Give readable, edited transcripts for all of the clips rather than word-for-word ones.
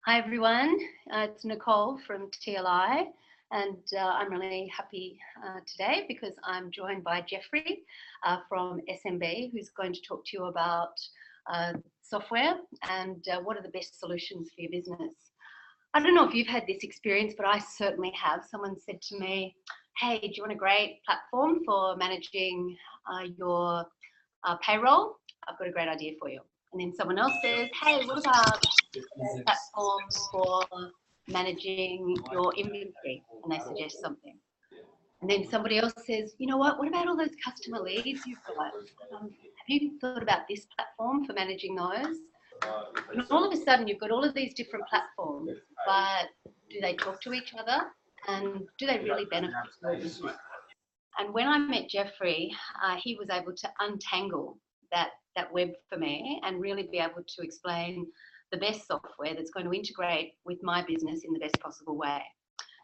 Hi everyone, it's Nicole from TLI, and I'm really happy today because I'm joined by Jeffrey from SMB, who's going to talk to you about software and what are the best solutions for your business. I don't know if you've had this experience, but I certainly have. Someone said to me, "Hey, do you want a great platform for managing your payroll? I've got a great idea for you." And then someone else says, "Hey, what about platform for managing your inventory?" And they suggest something. And then somebody else says, "You know what about all those customer leads you've got? Have you thought about this platform for managing those?" And all of a sudden, you've got all of these different platforms, but do they talk to each other? And do they really benefit your business? And when I met Jeffrey, he was able to untangle that web for me and really be able to explain the best software that's going to integrate with my business in the best possible way,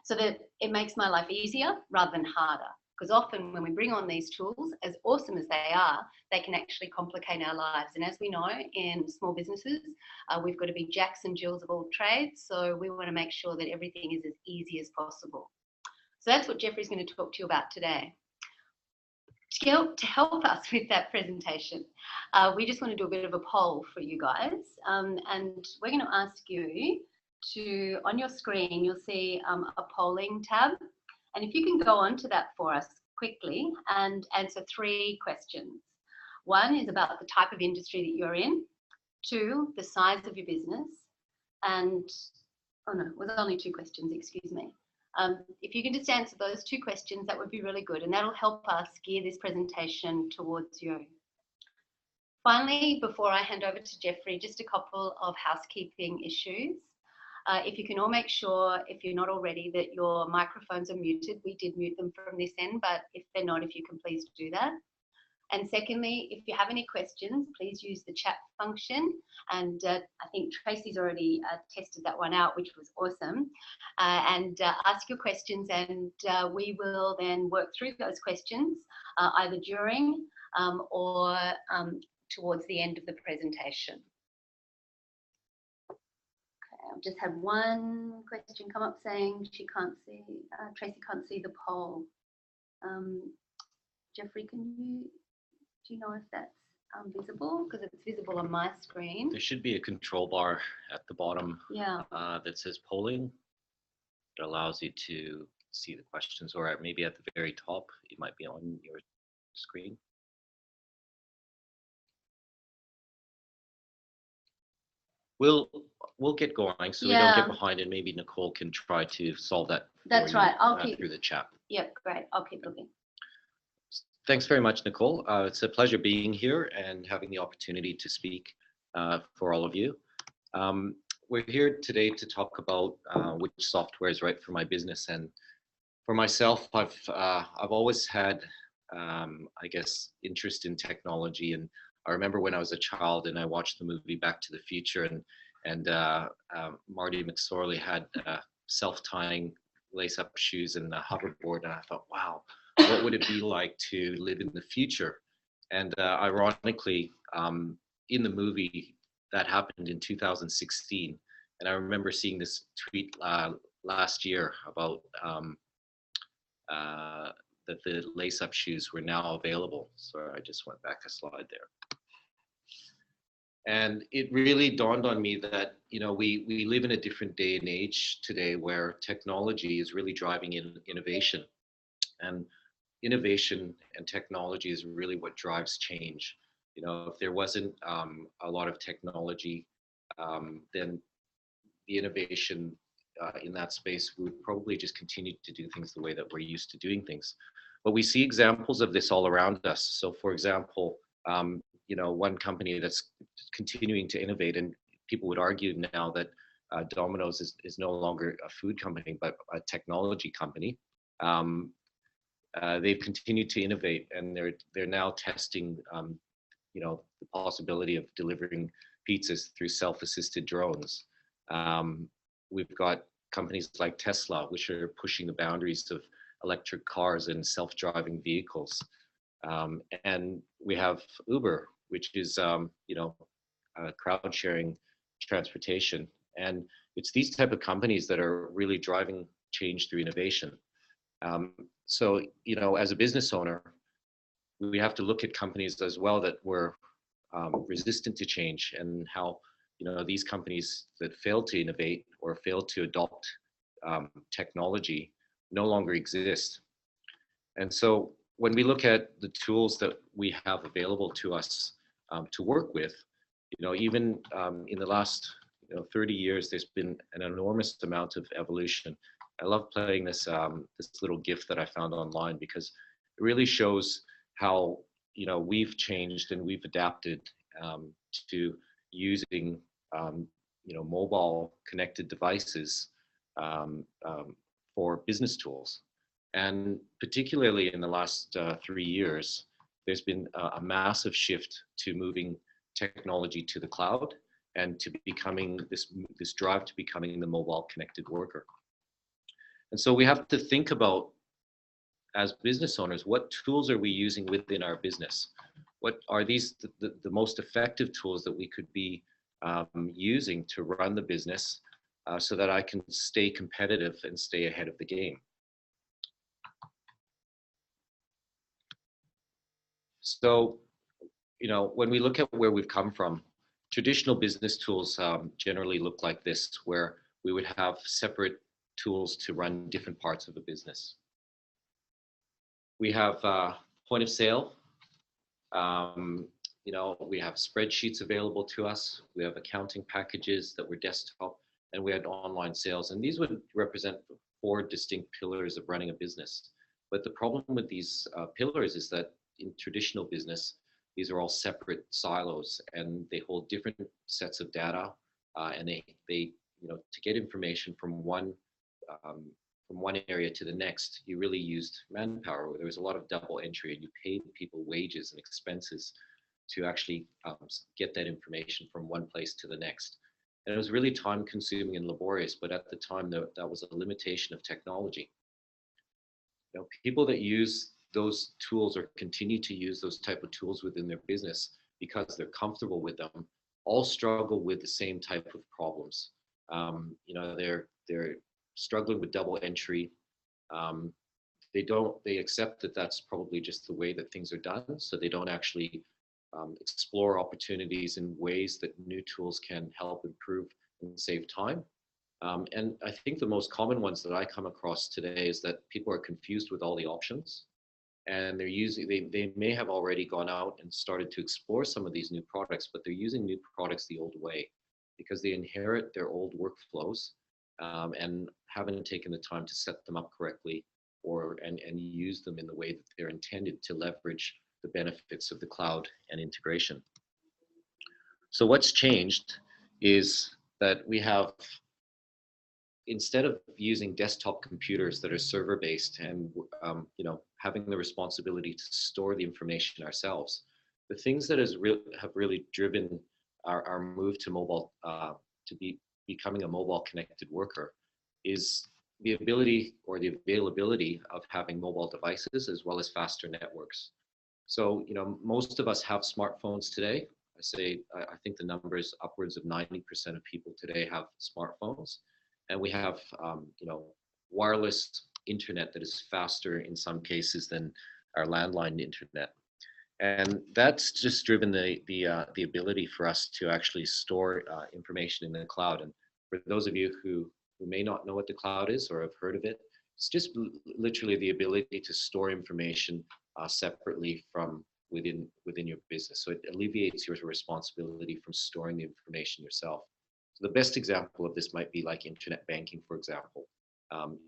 so that it makes my life easier rather than harder. Because often when we bring on these tools, as awesome as they are, they can actually complicate our lives. And as we know, in small businesses, we've got to be jacks and jills of all trades. So we want to make sure that everything is as easy as possible. So that's what Jeffrey's going to talk to you about today. To help us with that presentation, we just want to do a bit of a poll for you guys. And we're going to ask you to, on your screen, you'll see a polling tab. And if you can go onto that for us quickly and answer 3 questions. 1 is about the type of industry that you're in. 2, the size of your business. And, oh no, it was only 2 questions, excuse me. If you can just answer those 2 questions, that would be really good, and that'll help us gear this presentation towards you. Finally, before I hand over to Jeffrey, just a couple of housekeeping issues. If you can all make sure, if you're not already, that your microphones are muted. We did mute them from this end, but if they're not, if you can please do that. And secondly, if you have any questions, please use the chat function. And I think Tracy's already tested that one out, which was awesome. And ask your questions, and we will then work through those questions either during or towards the end of the presentation. Okay, I've just had one question come up saying she can't see, Tracy can't see the poll. Jeffrey, do you know if that's visible? Because it's visible on my screen. There should be a control bar at the bottom that says polling. It allows you to see the questions, or maybe at the very top, it might be on your screen. We'll get going, so we don't get behind, and maybe Nicole can try to solve that. That's right. I'll keep through the chat. Yep, great. I'll keep looking. Thanks very much, Nicole. It's a pleasure being here and having the opportunity to speak for all of you. We're here today to talk about which software is right for my business. And for myself, I've always had, I guess, interest in technology. And I remember when I was a child and I watched the movie Back to the Future, and Marty McSorley had self-tying lace-up shoes and a hoverboard, and I thought, wow, what would it be like to live in the future? And ironically, in the movie, that happened in 2016. And I remember seeing this tweet last year about that the lace-up shoes were now available. So I just went back a slide there. And it really dawned on me that, you know, we live in a different day and age today where technology is really driving innovation. And innovation and technology is really what drives change. You know, if there wasn't a lot of technology, then the innovation in that space would probably just continue to do things the way that we're used to doing things. But we see examples of this all around us. So for example, you know, one company that's continuing to innovate, and people would argue now that Domino's is no longer a food company, but a technology company. They've continued to innovate, and they're now testing, you know, the possibility of delivering pizzas through self-assisted drones. We've got companies like Tesla, which are pushing the boundaries of electric cars and self-driving vehicles. And we have Uber, which is, you know, crowd-sharing transportation. And it's these type of companies that are really driving change through innovation. Um, so, as a business owner, we have to look at companies as well that were resistant to change, and how these companies that fail to innovate or fail to adopt technology no longer exist. And so when we look at the tools that we have available to us to work with, even in the last 30 years, there's been an enormous amount of evolution. I love playing this little GIF that I found online, because it really shows how we've changed and we've adapted to using mobile connected devices um, um, for business tools. And particularly in the last 3 years, there's been a massive shift to moving technology to the cloud, and to becoming this drive to becoming the mobile connected worker. And so we have to think about, as business owners, what tools are we using within our business? What are these the most effective tools that we could be using to run the business, so that I can stay competitive and stay ahead of the game? So, when we look at where we've come from, traditional business tools generally look like this, where we would have separate tools to run different parts of a business. We have point of sale. We have spreadsheets available to us. We have accounting packages that were desktop, and we had online sales. And these would represent 4 distinct pillars of running a business. But the problem with these pillars is that in traditional business, these are all separate silos, and they hold different sets of data. And they to get information from one area to the next, you really used manpower. There was a lot of double entry, and you paid people wages and expenses to actually get that information from one place to the next. And it was really time consuming and laborious, but at the time that was a limitation of technology. People that use those tools or continue to use those type of tools within their business because they're comfortable with them all struggle with the same type of problems. They're struggling with double entry. They accept that that's probably just the way that things are done, so they don't actually explore opportunities in ways that new tools can help improve and save time. And I think the most common ones that I come across today is that people are confused with all the options, and they may have already gone out and started to explore some of these new products, but they're using new products the old way because they inherit their old workflows, and haven't taken the time to set them up correctly, and use them in the way that they're intended to leverage the benefits of the cloud and integration. So what's changed is that we have, instead of using desktop computers that are server based and having the responsibility to store the information ourselves, the things that have really driven our move to mobile, becoming a mobile connected worker, is the ability or the availability of having mobile devices as well as faster networks. So most of us have smartphones today. I think the number is upwards of 90% of people today have smartphones. And we have, wireless internet that is faster in some cases than our landline internet. And that's just driven the ability for us to actually store information in the cloud. And for those of you who may not know what the cloud is or have heard of it, it's just literally the ability to store information separately from within your business. So it alleviates your responsibility from storing the information yourself. So the best example of this might be like internet banking, for example.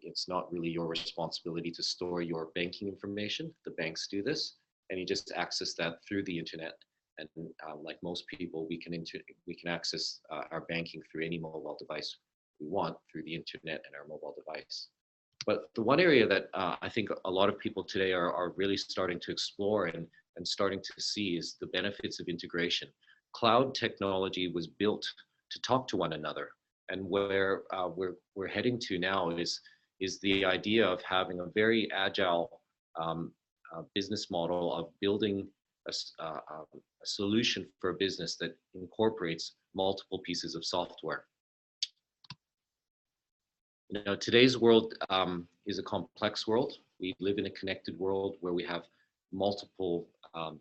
It's not really your responsibility to store your banking information. The banks do this, and you just access that through the internet. And like most people, we can access our banking through any mobile device we want through the internet and our mobile device. But the one area that I think a lot of people today are really starting to explore and starting to see is the benefits of integration. Cloud technology was built to talk to one another, and where we're heading to now is the idea of having a very agile business model of building a solution for a business that incorporates multiple pieces of software. Today's world is a complex world. We live in a connected world where we have multiple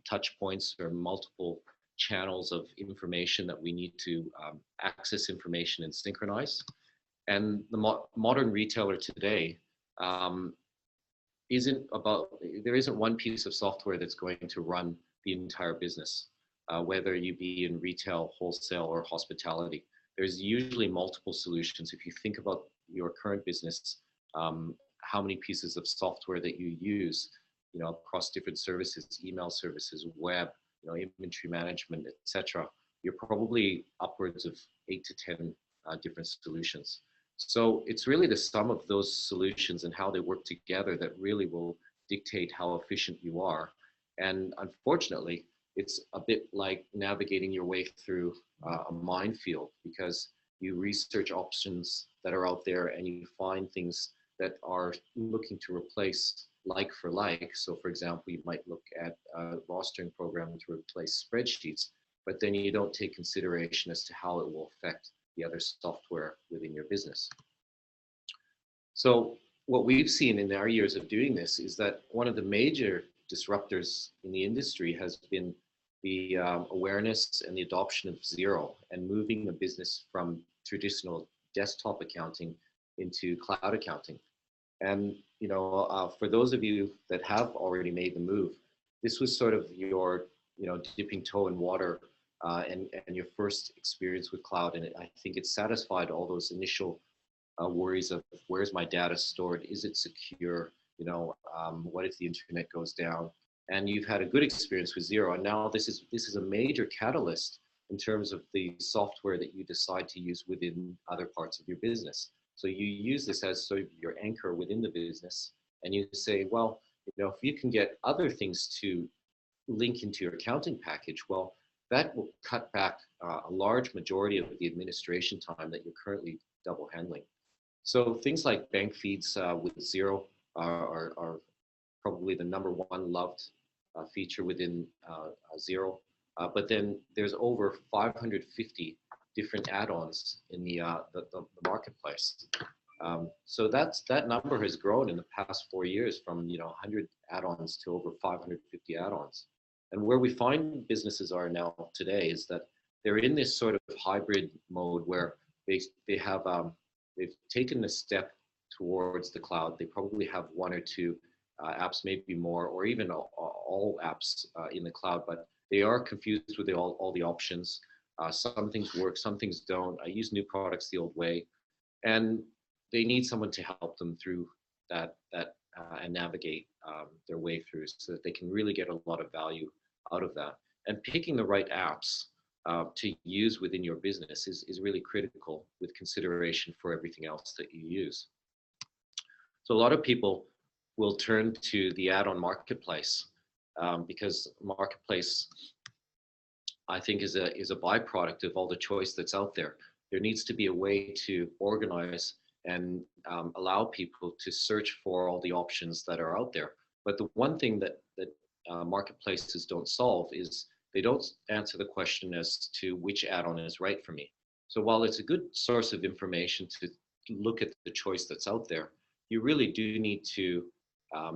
touch points or multiple channels of information that we need to access information and synchronize. And the modern retailer today um, isn't about, there isn't one piece of software that's going to run the entire business, whether you be in retail, wholesale, or hospitality. There's usually multiple solutions. If you think about your current business, how many pieces of software that you use, across different services, email services, web, inventory management, etc., you're probably upwards of 8 to 10 different solutions. So it's really the sum of those solutions and how they work together that really will dictate how efficient you are. And unfortunately, it's a bit like navigating your way through a minefield, because you research options that are out there and you find things that are looking to replace like for like. So for example, you might look at a rostering program to replace spreadsheets, but then you don't take consideration as to how it will affect the other software within your business. So what we've seen in our years of doing this is that one of the major disruptors in the industry has been the awareness and the adoption of Xero, and moving the business from traditional desktop accounting into cloud accounting. And for those of you that have already made the move, this was sort of your dipping toe in water, and your first experience with cloud. And I think it satisfied all those initial worries of, where's my data stored? Is it secure? What if the internet goes down? And you've had a good experience with Xero, and now this is a major catalyst in terms of the software that you decide to use within other parts of your business. So you use this as sort of your anchor within the business, and you say, well, if you can get other things to link into your accounting package, well, that will cut back a large majority of the administration time that you're currently double handling. So things like bank feeds with Xero are probably the number one loved feature within Xero. But then there's over 550 different add-ons in the marketplace. So that number has grown in the past 4 years from 100 add-ons to over 550 add-ons. And where we find businesses are now today is that they're in this sort of hybrid mode where they have they've taken a step towards the cloud. They probably have one or two apps, maybe more, or even all apps in the cloud, but they are confused with all the options. Some things work, some things don't. I use new products the old way, and they need someone to help them through that and navigate their way through, so that they can really get a lot of value out of that. And picking the right apps to use within your business is really critical, with consideration for everything else that you use. So a lot of people will turn to the add-on marketplace because marketplace, I think, is a byproduct of all the choice that's out there. There needs to be a way to organize and allow people to search for all the options that are out there. But the one thing that marketplaces don't solve is they don't answer the question as to which add-on is right for me. So while it's a good source of information to look at the choice that's out there, you really do need to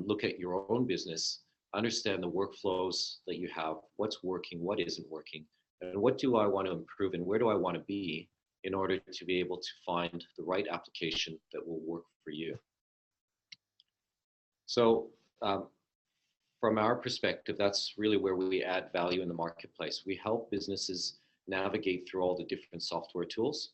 look at your own business, understand the workflows that you have, what's working, what isn't working, and what do I want to improve, and where do I want to be in order to be able to find the right application that will work for you. So from our perspective, that's really where we add value in the marketplace. We help businesses navigate through all the different software tools.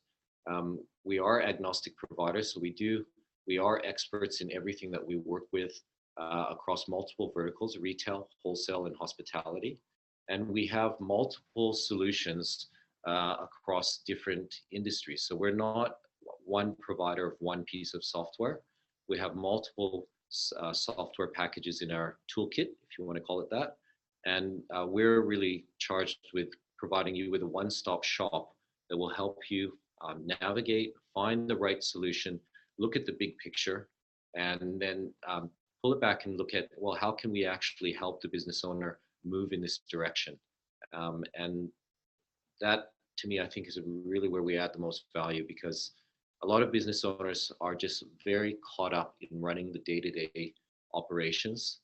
We are agnostic providers, so we are experts in everything that we work with across multiple verticals: retail, wholesale, and hospitality. And we have multiple solutions across different industries. So we're not one provider of one piece of software. We have multiple software packages in our toolkit, if you want to call it that. And we're really charged with providing you with a one-stop shop that will help you navigate, find the right solution, look at the big picture, and then pull it back and look at, well, how can we actually help the business owner move in this direction? And that, to me, I think is really where we add the most value, because A lot of business owners are just very caught up in running the day-to-day operations.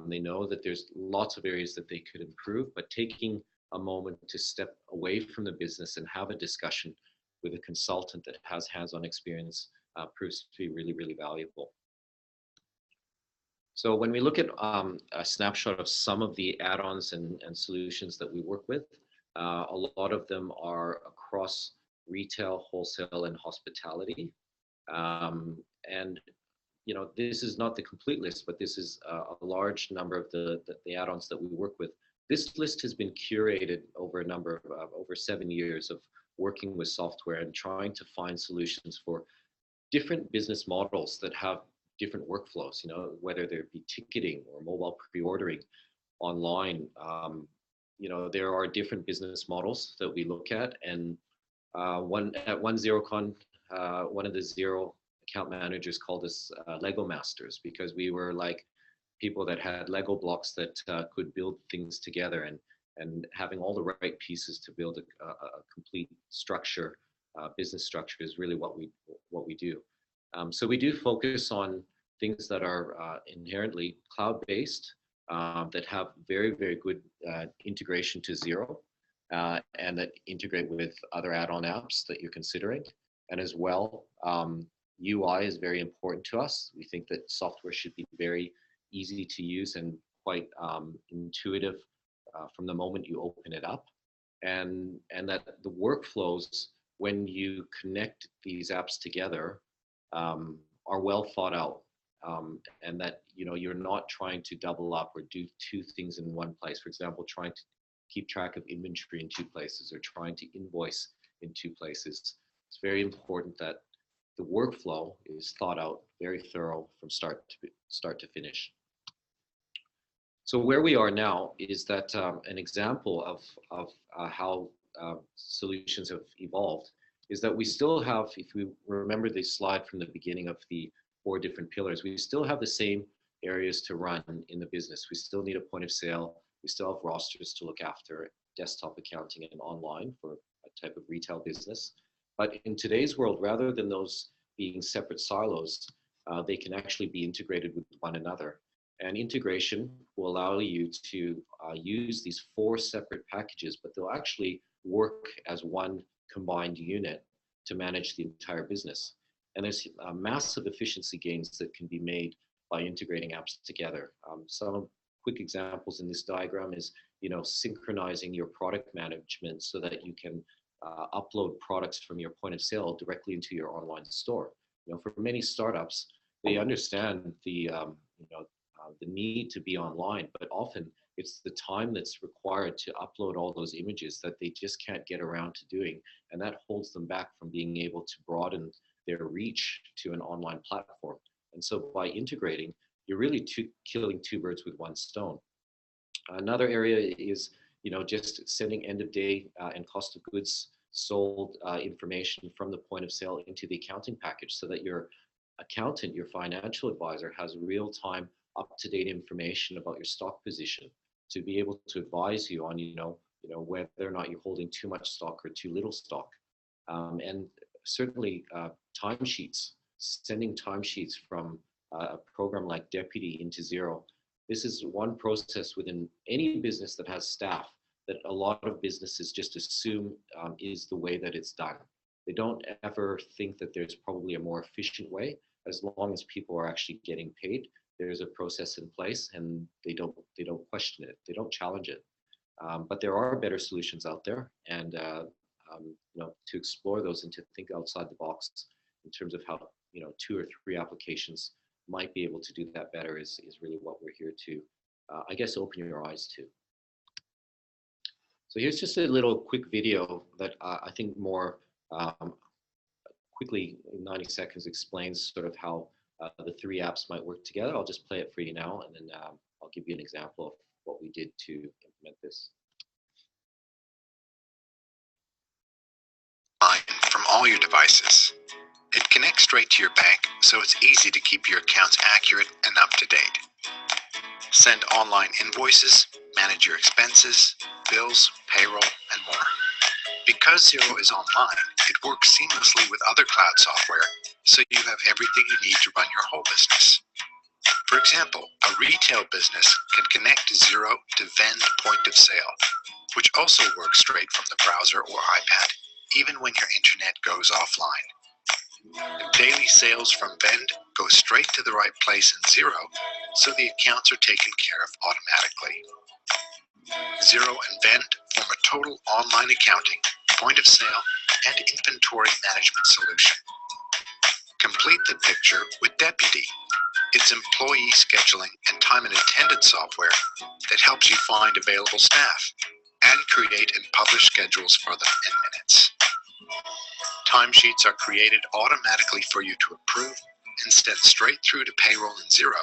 They know that there's lots of areas that they could improve, but taking a moment to step away from the business and have a discussion with a consultant that has hands-on experience proves to be really, really valuable. So when we look at a snapshot of some of the add-ons and solutions that we work with, a lot of them are across retail, wholesale, and hospitality. And this is not the complete list, but this is a large number of the add-ons that we work with. This list has been curated over a number of over 7 years of working with software and trying to find solutions for different business models that have different workflows, whether there be ticketing or mobile pre-ordering online. There are different business models that we look at, and one XeroCon, one of the Xero account managers called us Lego masters, because we were like people that had Lego blocks that could build things together, and having all the right pieces to build a complete structure, business structure, is really what we do. So we do focus on things that are inherently cloud-based, that have very, very good integration to Xero, and that integrate with other add-on apps that you're considering. And as well, UI is very important to us. We think that software should be very easy to use and quite intuitive from the moment you open it up. And that the workflows, when you connect these apps together, are well thought out, and that you're not trying to double up or do two things in one place. For example, trying to keep track of inventory in two places or trying to invoice in two places. It's very important that the workflow is thought out, very thorough from start to finish. So where we are now is that an example of how solutions have evolved is that we still have, if we remember the slide from the beginning of the 4 different pillars, we still have the same areas to run in the business. We still need a point of sale. We still have rosters to look after, desktop accounting and online for a type of retail business. But in today's world, rather than those being separate silos, they can actually be integrated with one another. And integration will allow you to use these 4 separate packages, but they'll actually work as one combined unit to manage the entire business. And there's massive efficiency gains that can be made by integrating apps together. Some quick examples in this diagram is, synchronizing your product management so that you can upload products from your point of sale directly into your online store. For many startups, they understand the need to be online, but often it's the time that's required to upload all those images that they just can't get around to doing, and that holds them back from being able to broaden their reach to an online platform. And so by integrating, you're really killing 2 birds with 1 stone. Another area is, just sending end of day and cost of goods sold information from the point of sale into the accounting package, so that your accountant, your financial advisor, has real-time, up-to-date information about your stock position to be able to advise you on, whether or not you're holding too much stock or too little stock. And certainly timesheets, sending timesheets from a program like Deputy into Xero. This is one process within any business that has staff that a lot of businesses just assume is the way that it's done. They don't ever think that there's probably a more efficient way. As long as people are actually getting paid, there's a process in place, and they don't question it. They don't challenge it. But there are better solutions out there, and to explore those and to think outside the box in terms of how 2 or 3 applications might be able to do that better is really what we're here to, I guess, open your eyes to. So here's just a little quick video that I think more quickly, in 90 seconds, explains sort of how the 3 apps might work together. I'll just play it for you now, and then I'll give you an example of what we did to implement this. From all your devices. It connects straight to your bank, so it's easy to keep your accounts accurate and up to date. Send online invoices, manage your expenses, bills, payroll, and more. Because Xero is online, it works seamlessly with other cloud software, so you have everything you need to run your whole business. For example, a retail business can connect Xero to Vend Point of Sale, which also works straight from the browser or iPad, even when your internet goes offline. Daily sales from Vend go straight to the right place in Xero, so the accounts are taken care of automatically. Xero and Vend form a total online accounting, point of sale, and inventory management solution. Complete the picture with Deputy. It's employee scheduling and time and attendance software that helps you find available staff and create and publish schedules for them in minutes. Timesheets are created automatically for you to approve and sent straight through to payroll in Xero,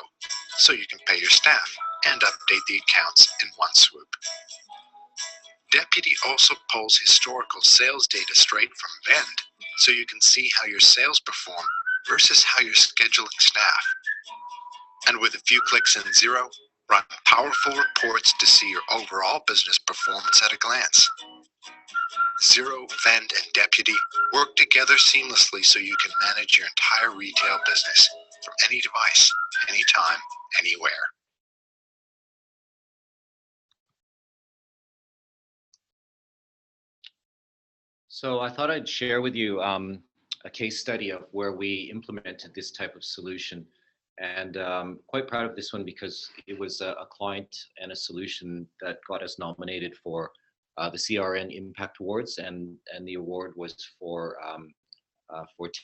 so you can pay your staff and update the accounts in one swoop. Deputy also pulls historical sales data straight from Vend, so you can see how your sales perform versus how you're scheduling staff. And with a few clicks in Xero, run powerful reports to see your overall business performance at a glance. Xero, Vend, and Deputy work together seamlessly so you can manage your entire retail business from any device, anytime, anywhere. So I thought I'd share with you a case study of where we implemented this type of solution. And quite proud of this one because it was a client and a solution that got us nominated for the CRN Impact Awards, and the award was for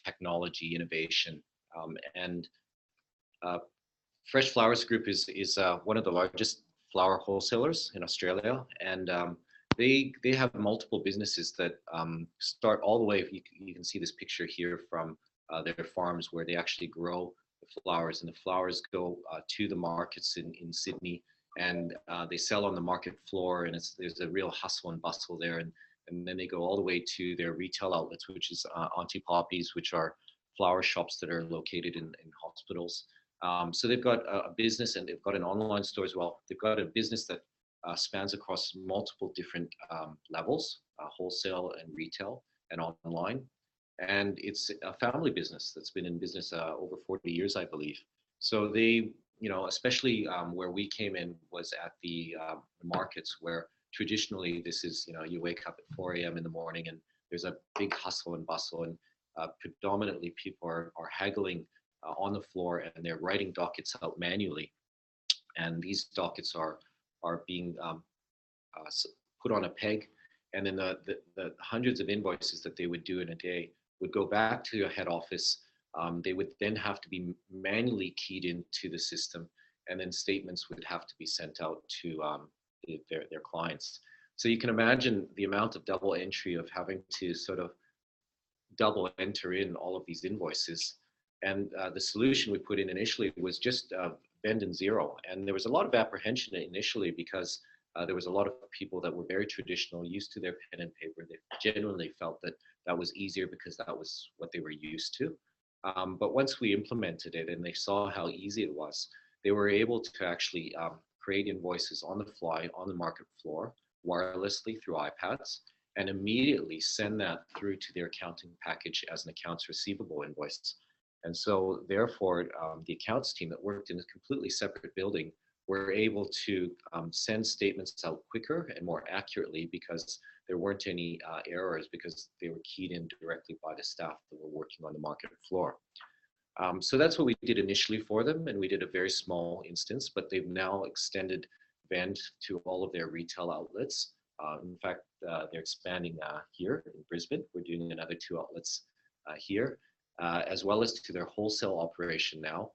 technology innovation. And Fresh Flowers Group is one of the largest flower wholesalers in Australia, and they have multiple businesses that start all the way. You can see this picture here from their farms where they actually grow the flowers, and the flowers go to the markets in Sydney, and they sell on the market floor, and there's a real hustle and bustle there, and then they go all the way to their retail outlets, which is Auntie Poppy's, which are flower shops that are located in hospitals. So they've got a business, and they've got an online store as well. They've got a business that spans across multiple different levels, wholesale and retail and online. And it's a family business that's been in business over 40 years, I believe. So they, especially where we came in was at the markets where traditionally this is, you wake up at 4 a.m. in the morning and there's a big hustle and bustle, and predominantly people are haggling on the floor, and they're writing dockets out manually. And these dockets are being put on a peg, and then the hundreds of invoices that they would do in a day would go back to a head office. They would then have to be manually keyed into the system, and then statements would have to be sent out to their clients. So you can imagine the amount of double entry of having to sort of double enter in all of these invoices. And the solution we put in initially was just Vend and Xero. And there was a lot of apprehension initially because there was a lot of people that were very traditional, used to their pen and paper. They genuinely felt that that was easier because that was what they were used to. But once we implemented it and they saw how easy it was, they were able to actually create invoices on the fly on the market floor wirelessly through iPads, and immediately send that through to their accounting package as an accounts receivable invoice. And so therefore, the accounts team that worked in a completely separate building were able to send statements out quicker and more accurately because there weren't any errors, because they were keyed in directly by the staff that were working on the market floor. So that's what we did initially for them, and we did a very small instance, but they've now extended Vend to all of their retail outlets. In fact, they're expanding here in Brisbane. We're doing another 2 outlets here. As well as to their wholesale operation now,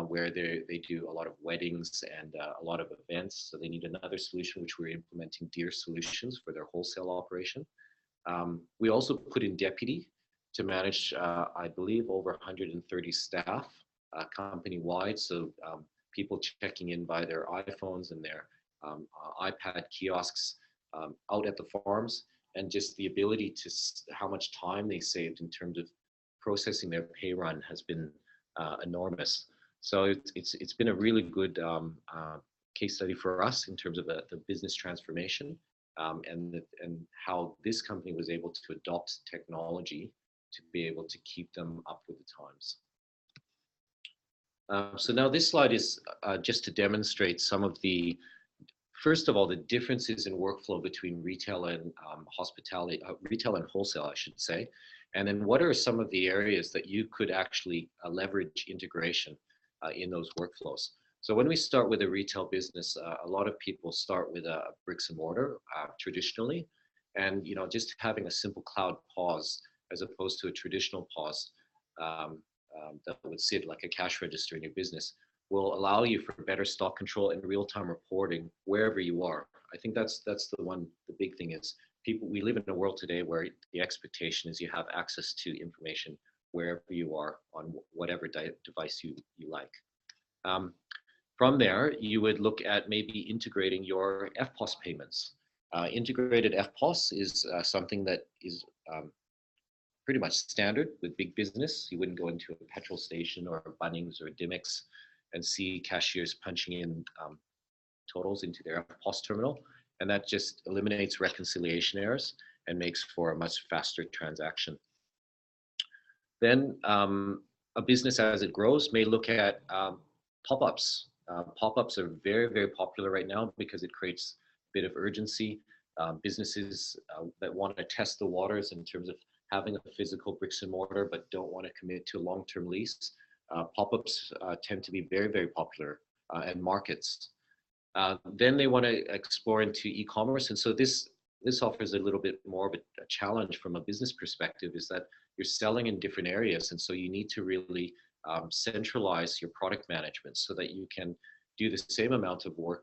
where they do a lot of weddings and a lot of events. So they need another solution, which we're implementing Deer Solutions for their wholesale operation. We also put in Deputy to manage, I believe, over 130 staff company-wide. So people checking in by their iPhones and their iPad kiosks out at the farms, and just the ability to how much time they saved in terms of processing their pay run has been enormous. So it's been a really good case study for us in terms of the business transformation. and how this company was able to adopt technology to be able to keep them up with the times. So now this slide is just to demonstrate some of the, first of all, the differences in workflow between retail and hospitality, retail and wholesale, I should say. And then what are some of the areas that you could actually leverage integration in those workflows? So when we start with a retail business, a lot of people start with a bricks and mortar traditionally, and just having a simple cloud POS as opposed to a traditional POS that would sit like a cash register in your business will allow you for better stock control and real-time reporting wherever you are. I think that's the big thing is we live in a world today where the expectation is you have access to information wherever you are on whatever device you like. From there, you would look at maybe integrating your FPOS payments. Integrated FPOS is something that is pretty much standard with big business. You wouldn't go into a petrol station or a Bunnings or a Dimex and see cashiers punching in totals into their FPOS terminal. And that just eliminates reconciliation errors and makes for a much faster transaction. Then a business as it grows may look at pop-ups. Pop-ups are very, very popular right now because it creates a bit of urgency. Businesses that want to test the waters in terms of having a physical bricks and mortar but don't want to commit to a long-term lease. Pop-ups tend to be very, very popular in markets. Then they want to explore into e-commerce. And so this offers a little bit more of a challenge from a business perspective, is that you're selling in different areas. And so you need to really centralize your product management so that you can do the same amount of work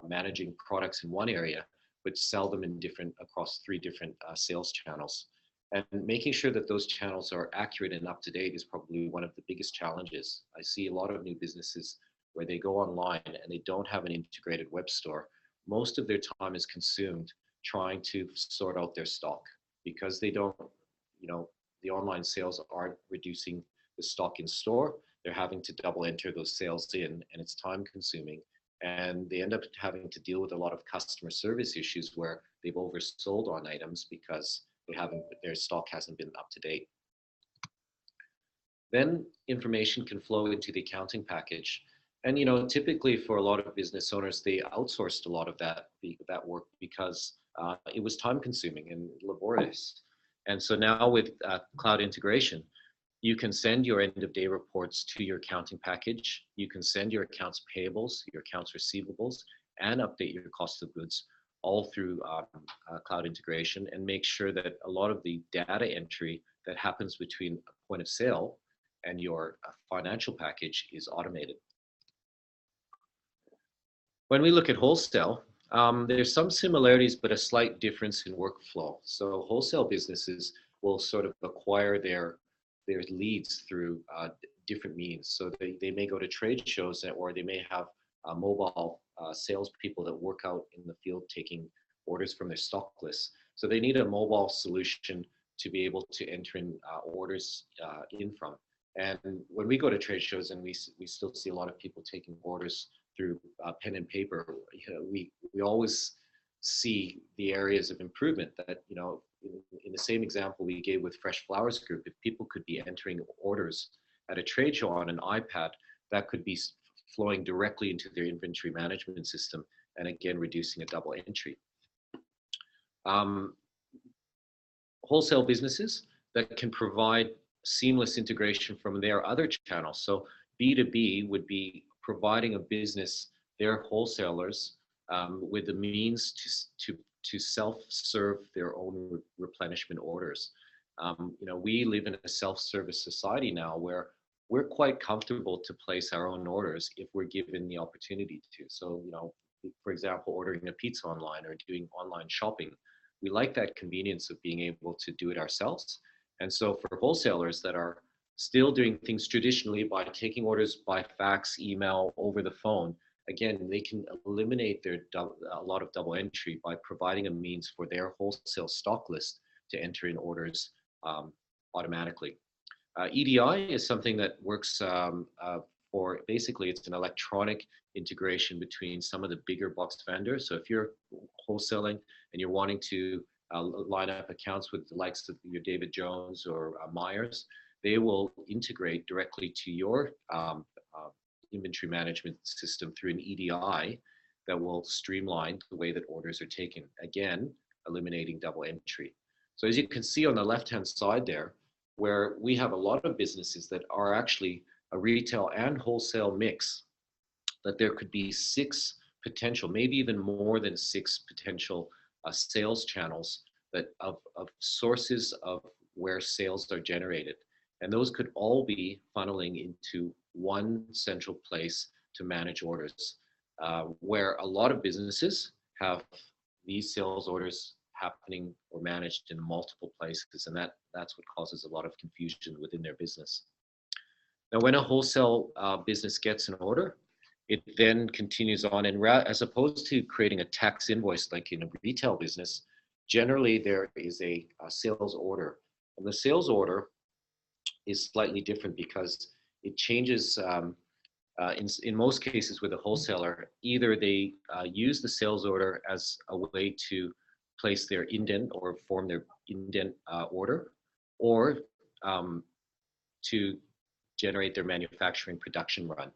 managing products in one area, but sell them in across 3 different sales channels. And making sure that those channels are accurate and up to date is probably one of the biggest challenges. I see a lot of new businesses where they go online and they don't have an integrated web store. Most of their time is consumed trying to sort out their stock because they don't, the online sales aren't reducing the stock in store. They're having to double enter those sales in, and it's time consuming. And they end up having to deal with a lot of customer service issues where they've oversold on items because their stock hasn't been up to date. Then information can flow into the accounting package. And typically for a lot of business owners, they outsourced a lot of that work because it was time consuming and laborious. And so now with cloud integration, you can send your end of day reports to your accounting package. You can send your accounts payables, your accounts receivables, and update your cost of goods all through cloud integration, and make sure that a lot of the data entry that happens between a point of sale and your financial package is automated. When we look at wholesale, there's some similarities, but a slight difference in workflow. So wholesale businesses will sort of acquire their leads through different means. So they may go to trade shows, or they may have mobile salespeople that work out in the field taking orders from their stock lists. So they need a mobile solution to be able to enter in orders in from. And when we go to trade shows, and we still see a lot of people taking orders through pen and paper, we always see the areas of improvement that, in the same example we gave with Fresh Flowers Group, if people could be entering orders at a trade show on an iPad, that could be flowing directly into their inventory management system, and again, reducing a double entry. Wholesale businesses that can provide seamless integration from their other channels. So B2B would be providing a business, their wholesalers, with the means to self-serve their own replenishment orders. We live in a self-service society now where we're quite comfortable to place our own orders if we're given the opportunity to. So, for example, ordering a pizza online or doing online shopping, we like that convenience of being able to do it ourselves. And so for wholesalers that are still doing things traditionally by taking orders by fax, email, over the phone, again, they can eliminate a lot of double entry by providing a means for their wholesale stock list to enter in orders automatically. EDI is something that works for basically it's an electronic integration between some of the bigger box vendors. So if you're wholesaling and you're wanting to line up accounts with the likes of your David Jones or Myers, they will integrate directly to your inventory management system through an EDI that will streamline the way that orders are taken. Again, eliminating double entry. So as you can see on the left-hand side there, where we have a lot of businesses that are actually a retail and wholesale mix, that there could be 6 potential, maybe even more than 6 potential sales channels that of sources of where sales are generated. And those could all be funneling into one central place to manage orders, where a lot of businesses have these sales orders happening or managed in multiple places, and that's what causes a lot of confusion within their business. Now, when a wholesale business gets an order, it then continues on, and as opposed to creating a tax invoice like in a retail business, generally there is a sales order, and the sales order is slightly different because it changes. In most cases with a wholesaler, either they use the sales order as a way to place their indent or form their indent order, or to generate their manufacturing production run.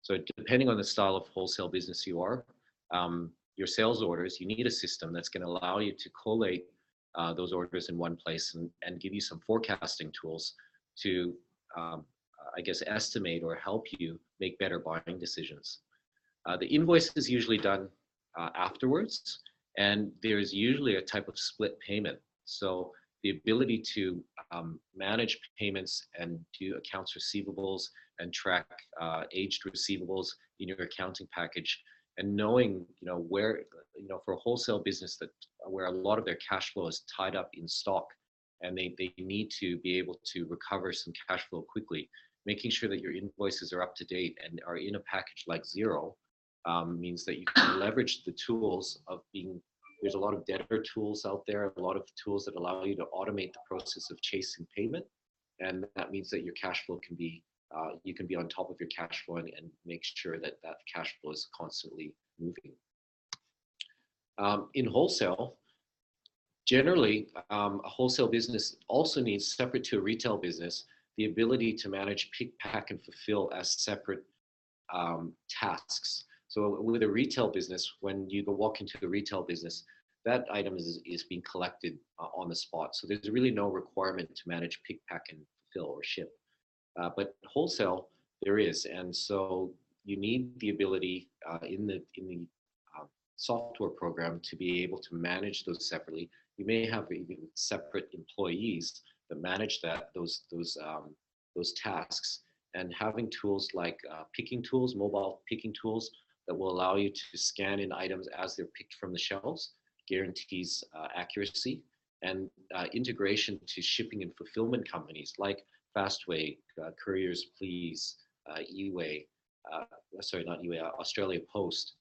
So depending on the style of wholesale business you are, your sales orders, you need a system that's going to allow you to collate those orders in one place and give you some forecasting tools to I guess, estimate or help you make better buying decisions. The invoice is usually done afterwards, and there's usually a type of split payment. So the ability to manage payments and do accounts receivables and track aged receivables in your accounting package, and knowing, where, for a wholesale business that where a lot of their cash flow is tied up in stock, and they need to be able to recover some cash flow quickly. Making sure that your invoices are up to date and are in a package like Xero means that you can leverage the tools of there's a lot of debtor tools out there, a lot of tools that allow you to automate the process of chasing payment. And that means that your cash flow can be, you can be on top of your cash flow and make sure that that cash flow is constantly moving. In wholesale, generally, a wholesale business also needs, separate to a retail business, the ability to manage pick, pack, and fulfill as separate tasks. So with a retail business, when you walk into a retail business, that item is being collected on the spot. So there's really no requirement to manage pick, pack, and fulfill or ship. But wholesale, there is. And so you need the ability in the software program to be able to manage those separately. You may have even separate employees that manage those tasks, and having tools like picking tools, mobile picking tools that will allow you to scan in items as they're picked from the shelves, guarantees accuracy, and integration to shipping and fulfillment companies like Fastway, Couriers Please, eWay, sorry, not eWay, Australia Post.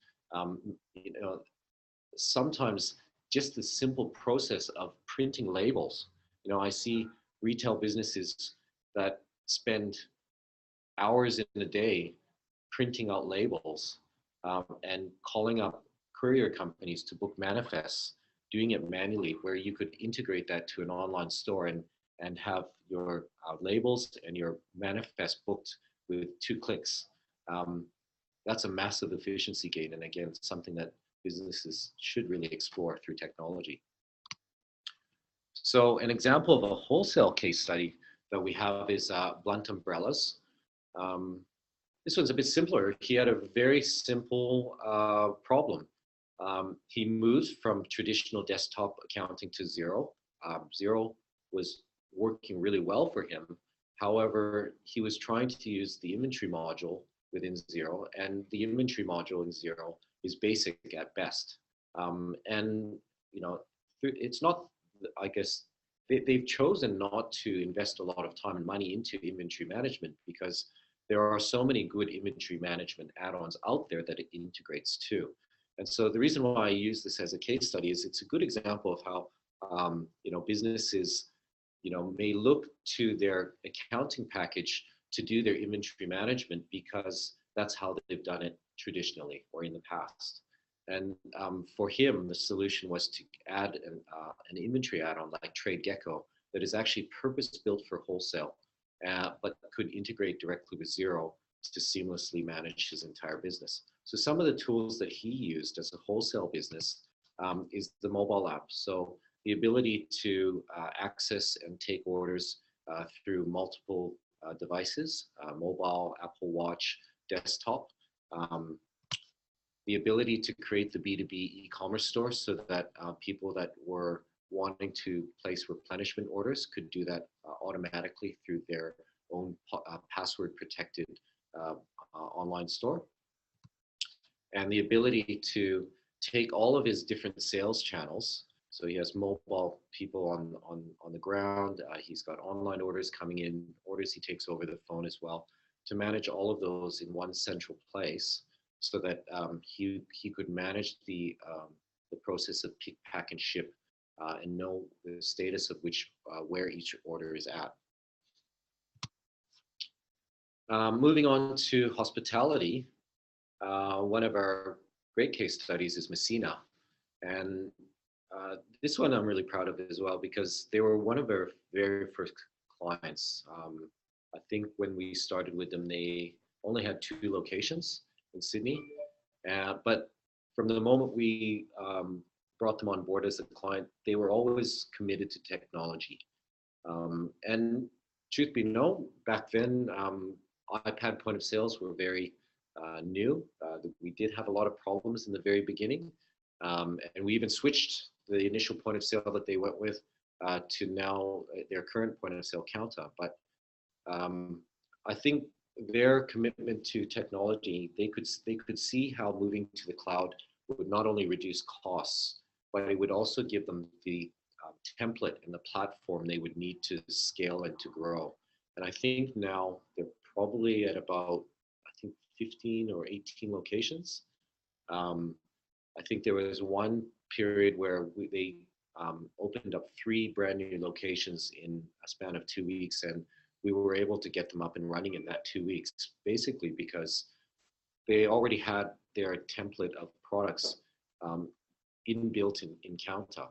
Sometimes just the simple process of printing labels. I see retail businesses that spend hours in a day printing out labels and calling up courier companies to book manifests, doing it manually, where you could integrate that to an online store and have your labels and your manifest booked with 2 clicks. That's a massive efficiency gain, and again, something that businesses should really explore through technology. So an example of a wholesale case study that we have is Blunt Umbrellas. This one's a bit simpler. He had a very simple problem. He moved from traditional desktop accounting to Xero. Xero was working really well for him. However, he was trying to use the inventory module within Xero, and the inventory module in Xero is basic at best. And it's not, I guess, they've chosen not to invest a lot of time and money into inventory management because there are so many good inventory management add-ons out there that it integrates to. And so the reason why I use this as a case study is it's a good example of how businesses may look to their accounting package to do their inventory management because that's how they've done it traditionally or in the past. And for him, the solution was to add an inventory add-on like Trade Gecko that is actually purpose-built for wholesale, but could integrate directly with Xero to seamlessly manage his entire business. So some of the tools that he used as a wholesale business is the mobile app. So the ability to access and take orders through multiple devices, mobile, Apple Watch, desktop. The ability to create the B2B e-commerce store so that people that were wanting to place replenishment orders could do that automatically through their own password protected online store. And the ability to take all of his different sales channels. So he has mobile people on the ground. He's got online orders coming in, orders he takes over the phone as well, to manage all of those in one central place so that he could manage the process of pick, pack, and ship and know the status of where each order is at. Moving on to hospitality, one of our great case studies is Messina. And this one I'm really proud of as well because they were one of our very first clients. I think when we started with them, they only had 2 locations in Sydney. But from the moment we brought them on board as a client, they were always committed to technology. And truth be known, back then, iPad point of sales were very new. We did have a lot of problems in the very beginning. And we even switched the initial point of sale that they went with to now their current point of sale counter. But I think their commitment to technology, they could see how moving to the cloud would not only reduce costs, but it would also give them the template and the platform they would need to scale and to grow. And I think now they're probably at about, 15 or 18 locations. I think there was one period where they opened up 3 brand new locations in a span of 2 weeks, and we were able to get them up and running in that 2 weeks, basically because they already had their template of products inbuilt in Counter.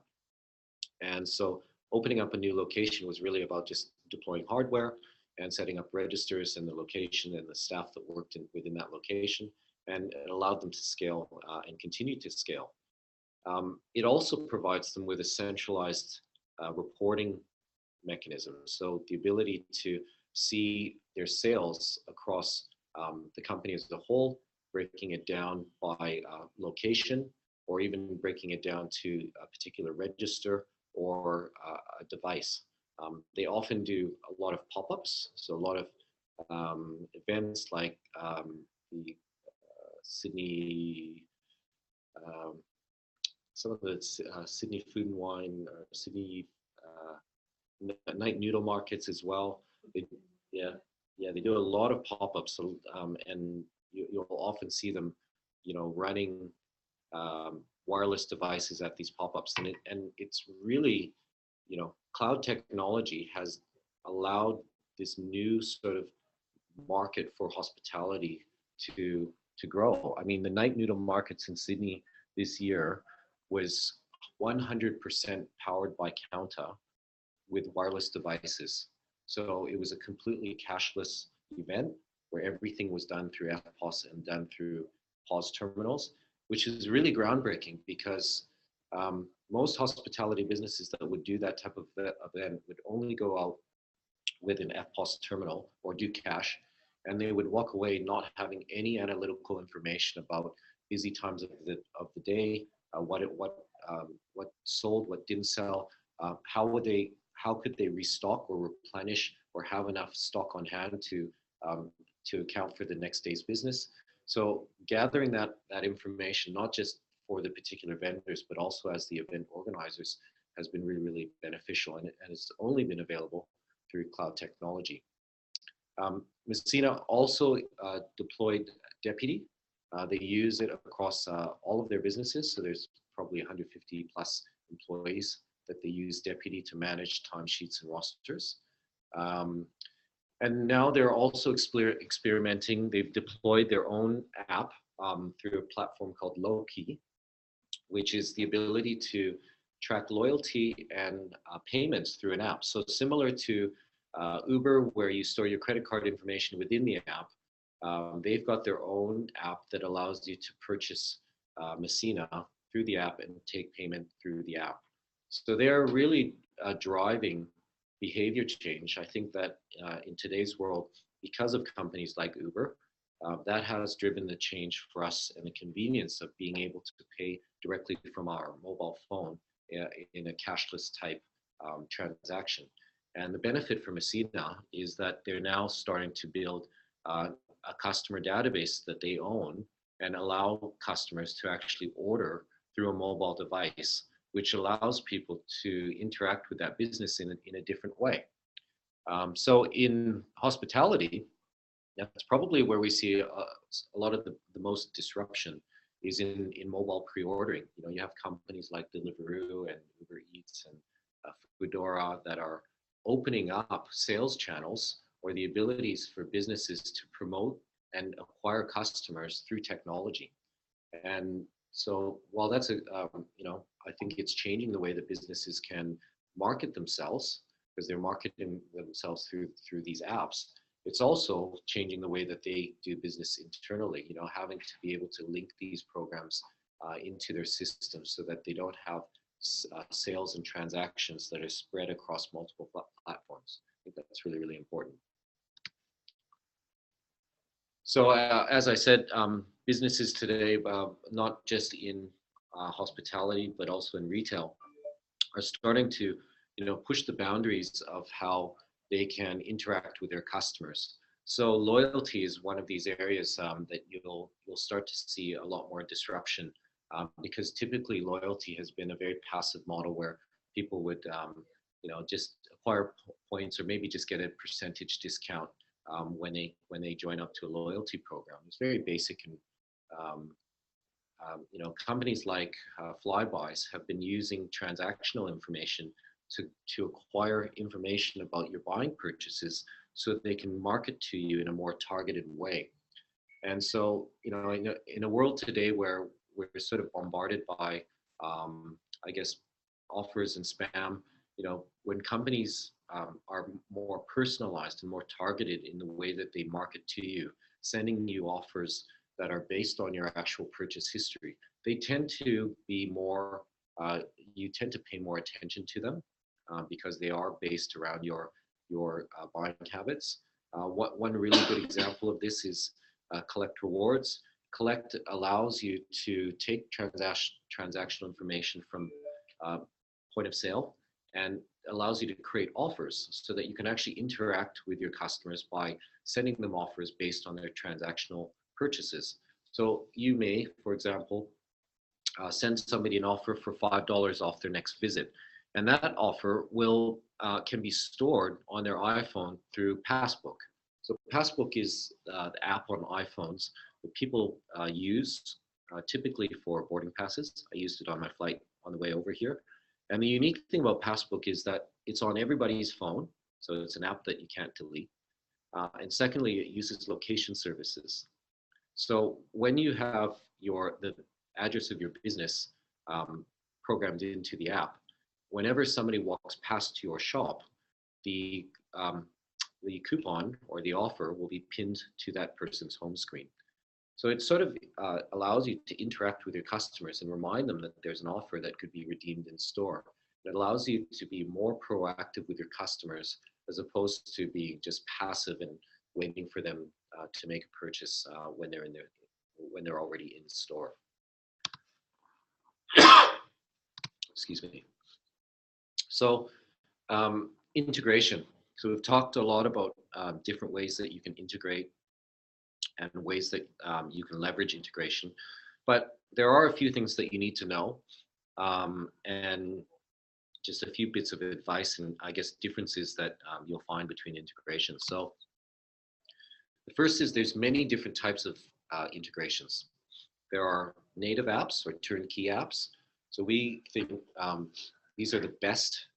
And so opening up a new location was really about just deploying hardware and setting up registers and the location and the staff that worked within that location, and it allowed them to scale and continue to scale. It also provides them with a centralized reporting mechanism. So the ability to see their sales across the company as a whole, breaking it down by location, or even breaking it down to a particular register or a device. They often do a lot of pop-ups, so a lot of events like the Sydney, some of the Sydney Food and Wine, or Sydney night noodle markets as well. They do a lot of pop-ups, so, and you'll often see them, running wireless devices at these pop-ups, and it's really, cloud technology has allowed this new sort of market for hospitality to grow. I mean, the night noodle markets in Sydney this year was 100% powered by Counter with wireless devices. So it was a completely cashless event where everything was done through FPOS and done through POS terminals, which is really groundbreaking because most hospitality businesses that would do that type of event would only go out with an FPOS terminal or do cash, and they would walk away not having any analytical information about busy times of the day, what sold, what didn't sell, how could they restock or replenish or have enough stock on hand to account for the next day's business. So gathering that information, not just for the particular vendors, but also as the event organizers, has been really, really beneficial, and it's only been available through cloud technology. Messina also deployed Deputy. They use it across all of their businesses, so there's probably 150 plus employees that they use Deputy to manage timesheets and rosters. And now they're also experimenting. They've deployed their own app through a platform called Loki, which is the ability to track loyalty and payments through an app. So similar to Uber, where you store your credit card information within the app, they've got their own app that allows you to purchase Messina through the app and take payment through the app. So they're really driving behavior change. I think that in today's world, because of companies like Uber, that has driven the change for us and the convenience of being able to pay directly from our mobile phone in a cashless type transaction. And the benefit for Messina is that they're now starting to build a customer database that they own and allow customers to actually order through a mobile device, which allows people to interact with that business in a different way. So in hospitality, that's probably where we see a lot of the most disruption is in mobile pre-ordering. You know, you have companies like Deliveroo and Uber Eats and Foodora that are opening up sales channels or the abilities for businesses to promote and acquire customers through technology. And so while that's I think it's changing the way that businesses can market themselves because they're marketing themselves through these apps. It's also changing the way that they do business internally, you know, having to be able to link these programs into their systems so that they don't have sales and transactions that are spread across multiple platforms. I think that's really, really important. So as I said, businesses today, not just in hospitality, but also in retail, are starting to, you know, push the boundaries of how they can interact with their customers. So loyalty is one of these areas that you'll start to see a lot more disruption because typically loyalty has been a very passive model where people would, just acquire points or maybe just get a percentage discount when they join up to a loyalty program. It's very basic and companies like Flybuys have been using transactional information to acquire information about your buying purchases so that they can market to you in a more targeted way. And so, you know, in a world today where we're sort of bombarded by, offers and spam, you know, when companies are more personalized and more targeted in the way that they market to you, sending you offers that are based on your actual purchase history, they tend to be more, you tend to pay more attention to them because they are based around your buying habits. One really good example of this is Collect Rewards. Collect allows you to take transactional information from point of sale and allows you to create offers so that you can actually interact with your customers by sending them offers based on their transactional purchases. So you may, for example, send somebody an offer for $5 off their next visit. And that offer can be stored on their iPhone through Passbook. So Passbook is the app on iPhones that people use typically for boarding passes. I used it on my flight on the way over here. And the unique thing about Passbook is that it's on everybody's phone. So it's an app that you can't delete. And secondly, it uses location services. So when you have the address of your business programmed into the app, whenever somebody walks past your shop, the coupon or the offer will be pinned to that person's home screen. So it sort of allows you to interact with your customers and remind them that there's an offer that could be redeemed in store. It allows you to be more proactive with your customers as opposed to being just passive and waiting for them to make a purchase when they're already in store. Excuse me. So integration. So we've talked a lot about different ways that you can integrate and ways that you can leverage integration. But there are a few things that you need to know and just a few bits of advice and I guess differences that you'll find between integrations. So the first is there's many different types of integrations. There are native apps or turnkey apps. So we think these are the best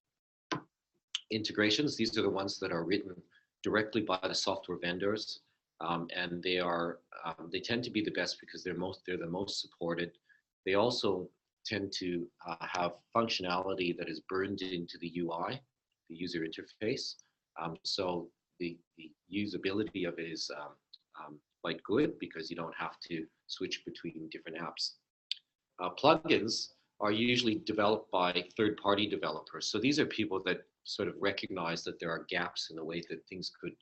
integrations. These are the ones that are written directly by the software vendors, and they tend to be the best because they're the most supported. They also tend to have functionality that is burned into the UI, the user interface. So the usability of it is quite good because you don't have to switch between different apps. Plugins are usually developed by third-party developers. So these are people that sort of recognize that there are gaps in the way that things could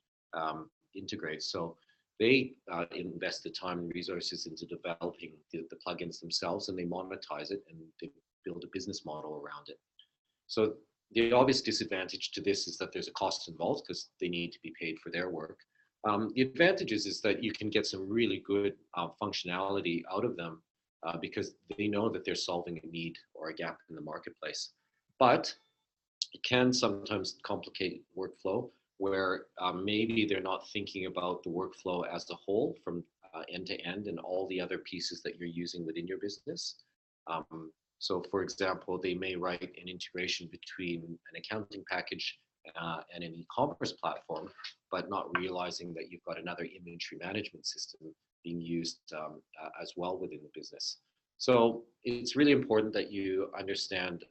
integrate. So they invest the time and resources into developing the plugins themselves, and they monetize it and they build a business model around it. So the obvious disadvantage to this is that there's a cost involved because they need to be paid for their work. The advantages is that you can get some really good functionality out of them because they know that they're solving a need or a gap in the marketplace. But it can sometimes complicate workflow where maybe they're not thinking about the workflow as a whole from end to end and all the other pieces that you're using within your business. So for example, they may write an integration between an accounting package and an e-commerce platform, but not realizing that you've got another inventory management system being used as well within the business. So it's really important that you understand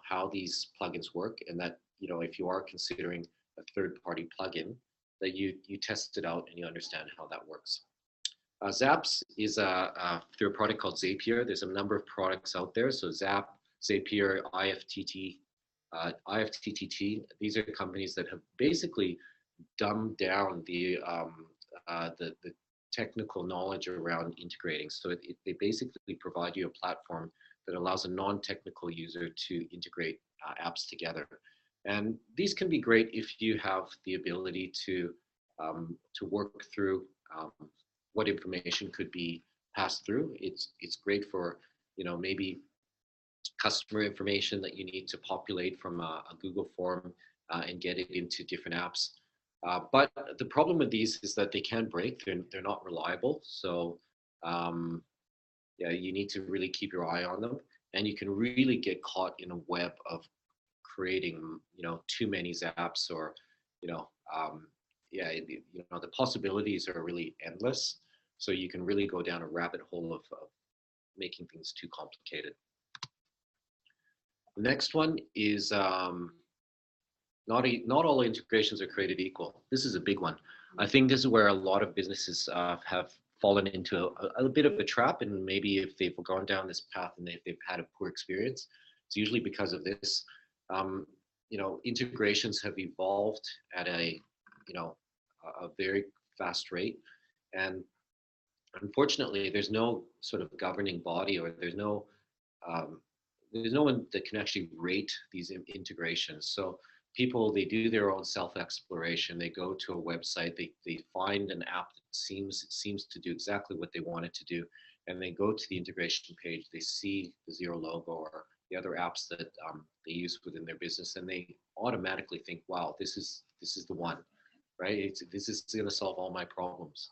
how these plugins work, and that if you are considering a third-party plugin, that you test it out and you understand how that works. Zaps is through a product called Zapier. There's a number of products out there. So Zap, Zapier, IFTTT. These are companies that have basically dumbed down the technical knowledge around integrating. So they basically provide you a platform that allows a non-technical user to integrate apps together. And these can be great if you have the ability to work through what information could be passed through. It's great for maybe customer information that you need to populate from a Google form and get it into different apps. But the problem with these is that they can break. They're not reliable. So yeah, you need to really keep your eye on them, and you can really get caught in a web of creating too many zaps, or the possibilities are really endless. So you can really go down a rabbit hole of making things too complicated. The next one is not all integrations are created equal. This is a big one. I think this is where a lot of businesses have fallen into a bit of a trap, and maybe if they've gone down this path and they've had a poor experience, it's usually because of this. Integrations have evolved at a very fast rate, and unfortunately, there's no sort of governing body, or there's no one that can actually rate these integrations. So people, they do their own self-exploration. They go to a website, they find an app that seems to do exactly what they want it to do, and they go to the integration page. They see the Xero logo or the other apps that they use within their business, and they automatically think, "Wow, this is the one, right? This is going to solve all my problems."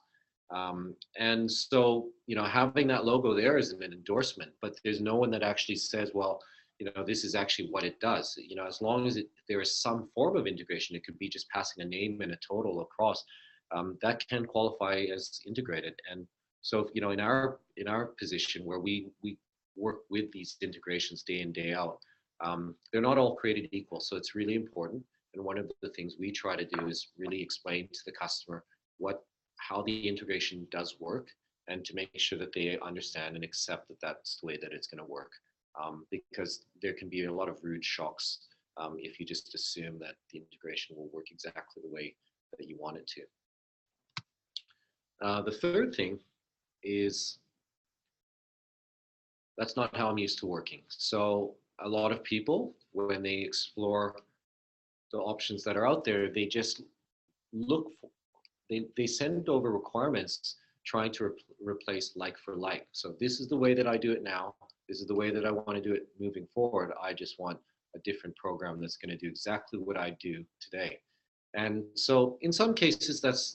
And so, having that logo there is an endorsement, but there's no one that actually says, well, this is actually what it does. As long as there is some form of integration, it could be just passing a name and a total across, that can qualify as integrated. And so, in our position where we work with these integrations day in, day out, they're not all created equal. So it's really important. And one of the things we try to do is really explain to the customer how the integration does work, and to make sure that they understand and accept that that's the way that it's going to work. Because there can be a lot of rude shocks if you just assume that the integration will work exactly the way that you want it to. The third thing is, that's not how I'm used to working. So a lot of people, when they explore the options that are out there, they just they send over requirements trying to replace like for like. So this is the way that I do it now. This is the way that I want to do it moving forward. I just want a different program that's going to do exactly what I do today. And so in some cases that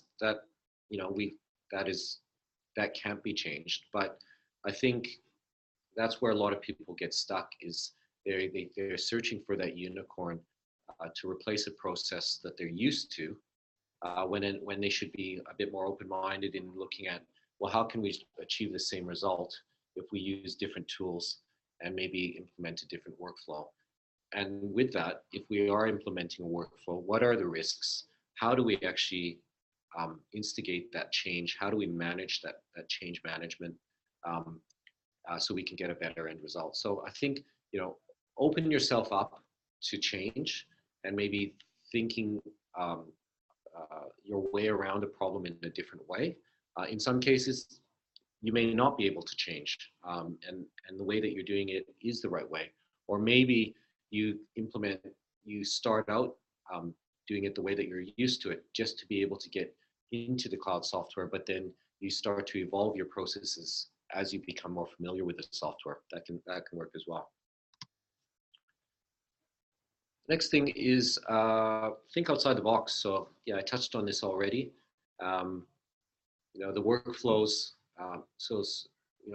can't be changed. But I think that's where a lot of people get stuck, is they're searching for that unicorn to replace a process that they're used to, when they should be a bit more open-minded in looking at, well, how can we achieve the same result if we use different tools and maybe implement a different workflow? And with that, if we are implementing a workflow, what are the risks? How do we actually instigate that change? How do we manage that change management um, so we can get a better end result? So I think, open yourself up to change and maybe thinking your way around a problem in a different way. In some cases, you may not be able to change, and the way that you're doing it is the right way. Or maybe you start out doing it the way that you're used to it, just to be able to get into the cloud software, but then you start to evolve your processes as you become more familiar with the software. That can work as well. Next thing is think outside the box. So yeah, I touched on this already. The workflows.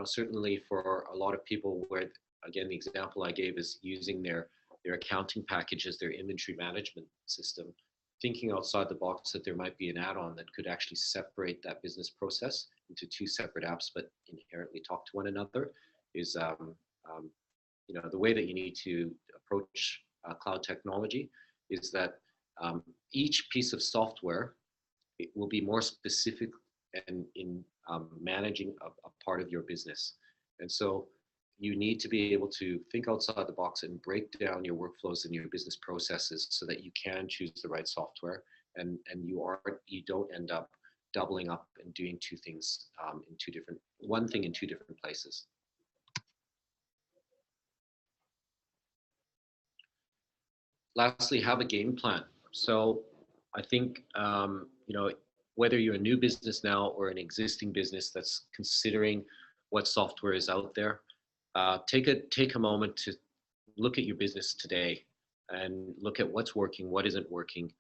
Certainly for a lot of people, where again the example I gave is using their accounting packages, their inventory management system. Thinking outside the box that there might be an add-on that could actually separate that business process into two separate apps, but inherently talk to one another, is the way that you need to approach cloud technology is that each piece of software, it will be more specific and in managing a part of your business. And so you need to be able to think outside the box and break down your workflows and your business processes so that you can choose the right software, and you don't end up doubling up and doing one thing in two different places. Lastly, have a game plan. So I think whether you're a new business now or an existing business that's considering what software is out there, take a moment to look at your business today and look at what's working, what isn't working,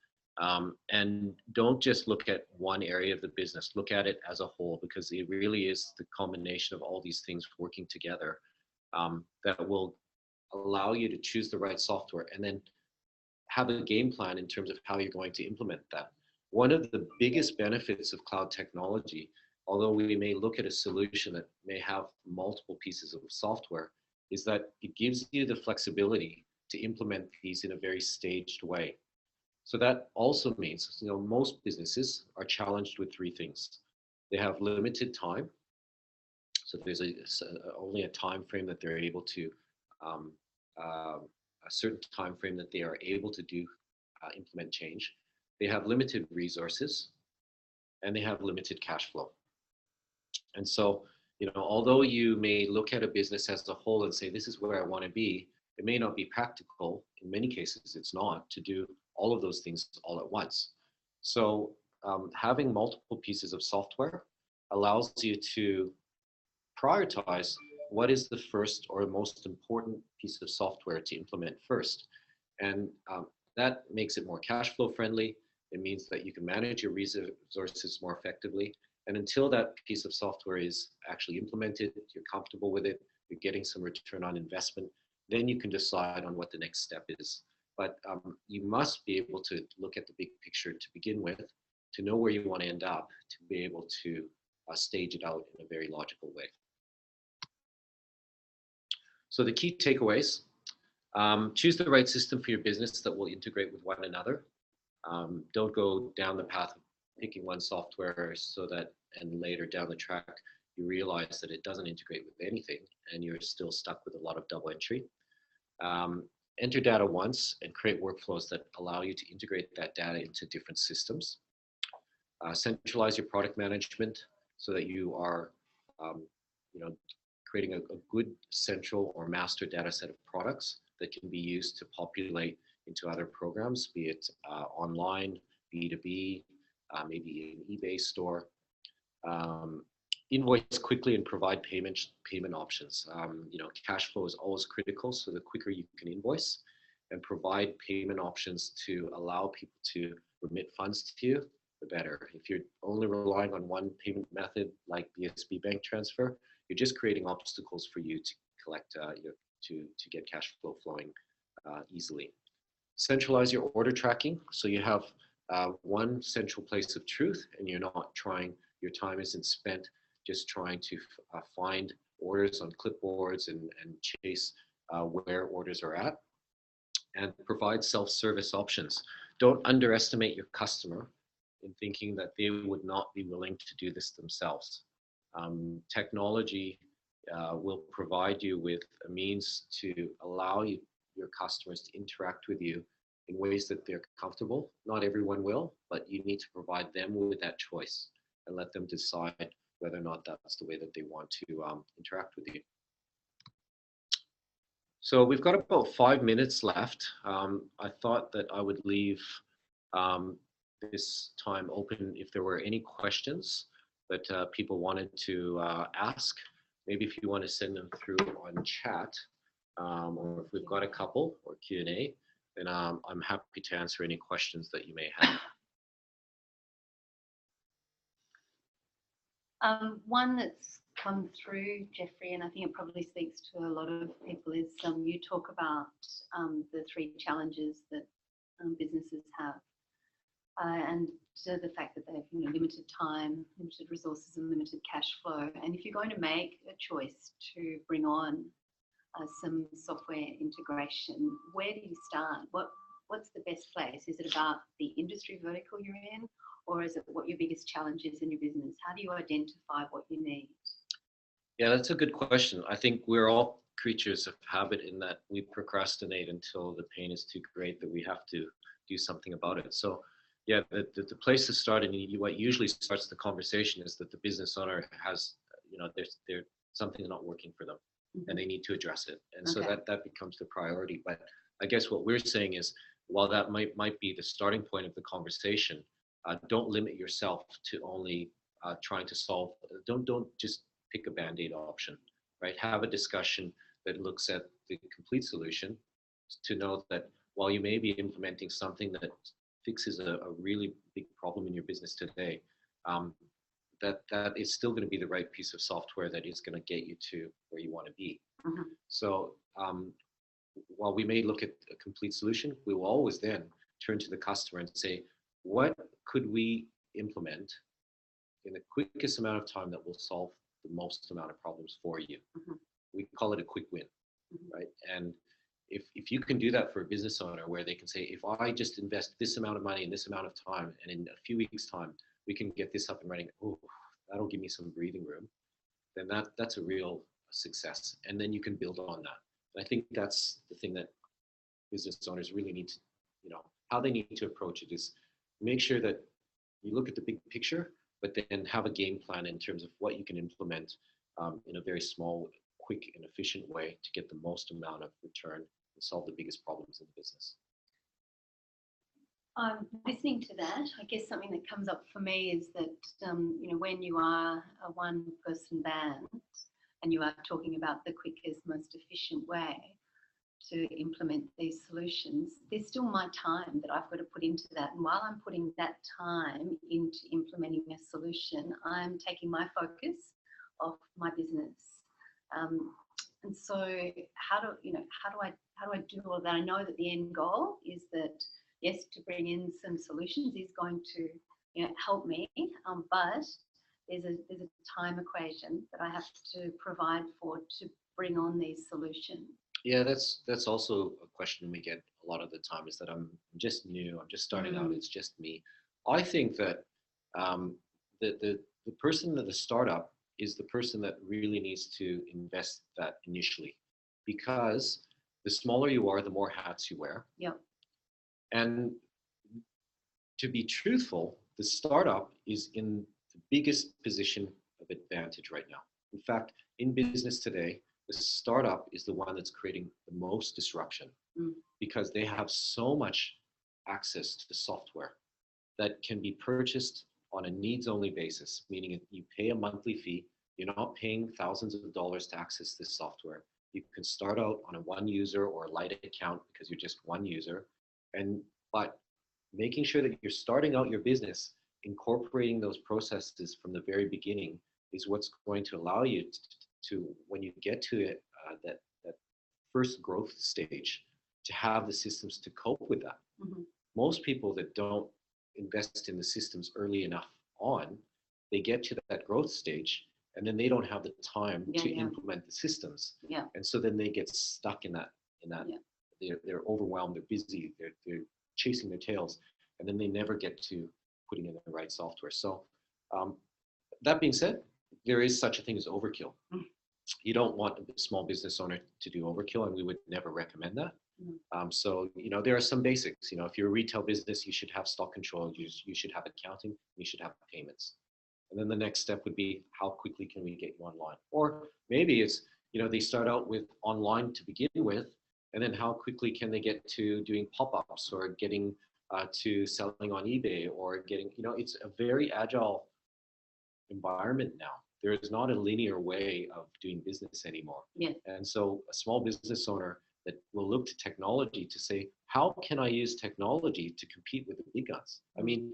and don't just look at one area of the business. Look at it as a whole, because it really is the combination of all these things working together that will allow you to choose the right software, and then have a game plan in terms of how you're going to implement that. One of the biggest benefits of cloud technology, although we may look at a solution that may have multiple pieces of software, is that it gives you the flexibility to implement these in a very staged way. So that also means, most businesses are challenged with three things. They have limited time. So there's only a time frame that they're able to, a certain time frame that they are able to implement change. They have limited resources, and they have limited cash flow. And so, although you may look at a business as a whole and say, this is where I want to be, it may not be practical. In many cases, it's not, to do all of those things all at once. So having multiple pieces of software allows you to prioritize what is the first or most important piece of software to implement first. And that makes it more cash flow friendly. It means that you can manage your resources more effectively. And until that piece of software is actually implemented, you're comfortable with it, you're getting some return on investment, then you can decide on what the next step is. But you must be able to look at the big picture to begin with, to know where you want to end up, to be able to stage it out in a very logical way. So the key takeaways: choose the right system for your business that will integrate with one another. Don't go down the path of picking one software and later down the track, you realize that it doesn't integrate with anything and you're still stuck with a lot of double entry. Enter data once and create workflows that allow you to integrate that data into different systems. Centralize your product management so that you are creating a good central or master data set of products that can be used to populate into other programs, be it online, B2B, maybe an eBay store. Invoice quickly and provide payment options. Cash flow is always critical, so the quicker you can invoice and provide payment options to allow people to remit funds to you, the better. If you're only relying on one payment method like BSB bank transfer, you're just creating obstacles for you to collect, to get cash flow flowing easily. Centralize your order tracking, so you have one central place of truth, and your time isn't spent just trying to find orders on clipboards and chase where orders are at, and provide self-service options. Don't underestimate your customer in thinking that they would not be willing to do this themselves. Technology will provide you with a means to allow your customers to interact with you in ways that they're comfortable. Not everyone will, but you need to provide them with that choice and let them decide whether or not that's the way that they want to interact with you. So we've got about 5 minutes left. I thought that I would leave this time open if there were any questions that people wanted to ask. Maybe if you want to send them through on chat, or if we've got a couple or Q&A, then I'm happy to answer any questions that you may have. One that's come through, Jeffrey, and I think it probably speaks to a lot of people, is you talk about the 3 challenges that businesses have, and the fact that they have limited time, limited resources, and limited cash flow. And if you're going to make a choice to bring on some software integration, where do you start? What's the best place? Is it about the industry vertical you're in, or is it what your biggest challenge is in your business? How do you identify what you need? Yeah, that's a good question. I think we're all creatures of habit in that we procrastinate until the pain is too great that we have to do something about it. So yeah, the place to start, and what usually starts the conversation, is that the business owner has, there's something not working for them, and they need to address it. And so that becomes the priority. But I guess what we're saying is, while that might be the starting point of the conversation, don't limit yourself to only trying to solve. Don't just pick a band-aid option, right? Have a discussion that looks at the complete solution, to know that while you may be implementing something that fixes a really big problem in your business today, that is still going to be the right piece of software that is going to get you to where you want to be. So while we may look at a complete solution, we will always then turn to the customer and say, what could we implement in the quickest amount of time that will solve the most amount of problems for you? We call it a quick win, right? And if you can do that for a business owner, where they can say, if I just invest this amount of money in this amount of time, and in a few weeks' time, we can get this up and running, that'll give me some breathing room, then that's a real success. And then you can build on that. And I think that's the thing that business owners really need to, how they need to approach it is make sure that you look at the big picture, but then have a game plan in terms of what you can implement in a very small, quick, and efficient way to get the most amount of return and solve the biggest problems in the business. Listening to that, I guess something that comes up for me is that, when you are a one-person band and you are talking about the quickest, most efficient way to implement these solutions, there's still my time that I've got to put into that. And while I'm putting that time into implementing a solution, I'm taking my focus off my business. And so how do I do all that? I know that the end goal is that, yes, to bring in some solutions is going to help me, but there's a time equation that I have to provide for to bring on these solutions. Yeah, that's also a question we get a lot of the time, is that I'm just new, I'm just starting out, it's just me. I think that the person at the startup is the person that really needs to invest that initially, because the smaller you are, the more hats you wear. Yep. And to be truthful, the startup is in the biggest position of advantage right now. In fact, in business today, the startup is the one that's creating the most disruption, because they have so much access to the software that can be purchased on a needs-only basis, meaning you pay a monthly fee. You're not paying thousands of dollars to access this software. You can start out on a one user or a light account because you're just one user. But making sure that you're starting out your business, incorporating those processes from the very beginning, is what's going to allow you to when you get to it, that first growth stage, to have the systems to cope with that. Most people that don't invest in the systems early enough on, they get to that growth stage, and then they don't have the time to implement the systems. Yeah. And so then they get stuck in that. They're overwhelmed, they're busy, they're chasing their tails, and then they never get to putting in the right software. So that being said, there is such a thing as overkill. You don't want a small business owner to do overkill, and we would never recommend that. So, there are some basics. If you're a retail business, you should have stock control, you should have accounting, you should have payments. And then the next step would be, how quickly can we get you online? Or maybe it's, they start out with online to begin with, and then how quickly can they get to doing pop-ups or getting to selling on eBay or getting, it's a very agile environment now. There is not a linear way of doing business anymore. Yeah. And so a small business owner that will look to technology to say, how can I use technology to compete with the big guns? I mean,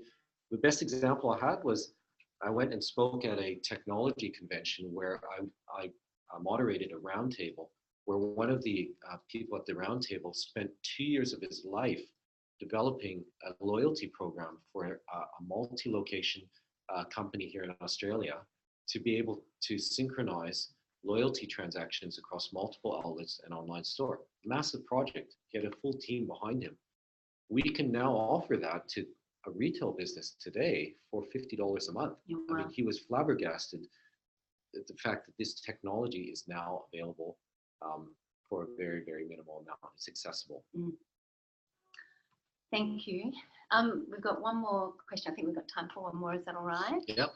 the best example I had was I went and spoke at a technology convention where I moderated a roundtable where one of the people at the roundtable spent 2 years of his life developing a loyalty program for a multi-location company here in Australia to be able to synchronize loyalty transactions across multiple outlets and online store. Massive project. He had a full team behind him. We can now offer that to a retail business today for $50 a month. Wow. I mean, he was flabbergasted at the fact that this technology is now available for a very, very minimal amount. It's accessible. Thank you. We've got one more question. I think we've got time for one more. Is that all right? Yep.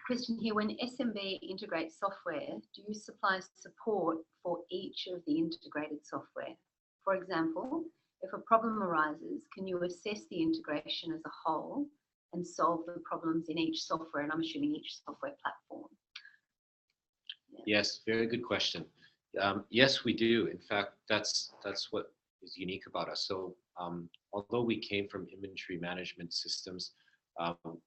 Question here, when SMB integrates software, do you supply support for each of the integrated software? For example, if a problem arises, can you assess the integration as a whole and solve the problems in each software? And I'm assuming each software platform. Yeah. Yes, very good question. Yes, we do. In fact, that's what is unique about us. So although we came from inventory management systems,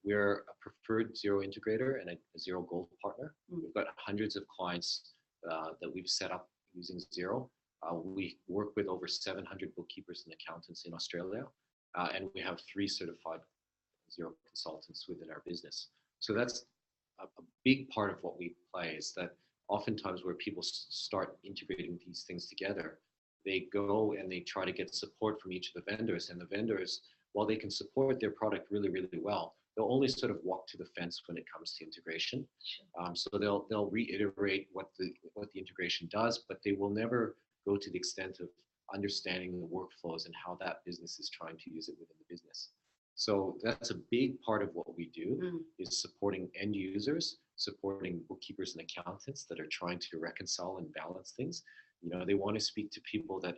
we're a preferred Xero integrator and a Xero Gold partner. We've got hundreds of clients that we've set up using Xero. We work with over 700 bookkeepers and accountants in Australia, and we have 3 certified Xero consultants within our business. So that's a big part of what we play, is that oftentimes where people start integrating these things together, they go and they try to get support from each of the vendors, and the vendors, while they can support their product really, really well, they'll only sort of walk to the fence when it comes to integration. Sure. So they'll reiterate what the integration does, but they will never go to the extent of understanding the workflows and how that business is trying to use it within the business. So that's a big part of what we do, is supporting end users, supporting bookkeepers and accountants that are trying to reconcile and balance things. They want to speak to people that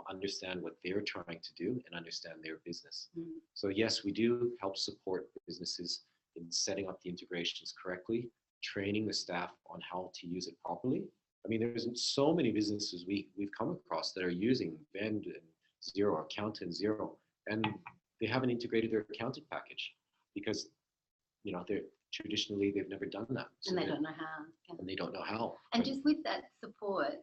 understand what they're trying to do and understand their business. So yes, we do help support businesses in setting up the integrations correctly, training the staff on how to use it properly. I mean, there's so many businesses we've come across that are using Vend and Xero, Accountant Xero, and they haven't integrated their accounting package because they've never done that. So and they don't know how. Yeah. And they don't know how. And just with that support,